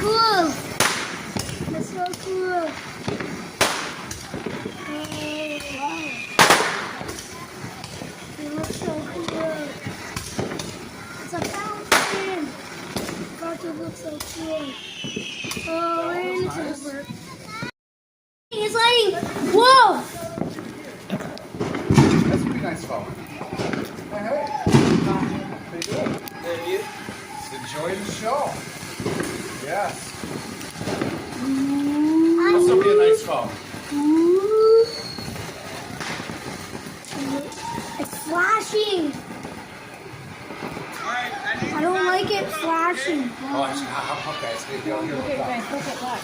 cool. That's so cool. Oh, wow. It looks so cool. It's a fountain. Fountain looks so cool. Oh, we're in the river. It's like, whoa! That's a pretty nice phone. Hey, pretty good. Thank you. Enjoy the show. Yes. This will be a nice phone. Ooh. It's flashing. I don't like it flashing. Oh, okay. It's going to go here. Look at that.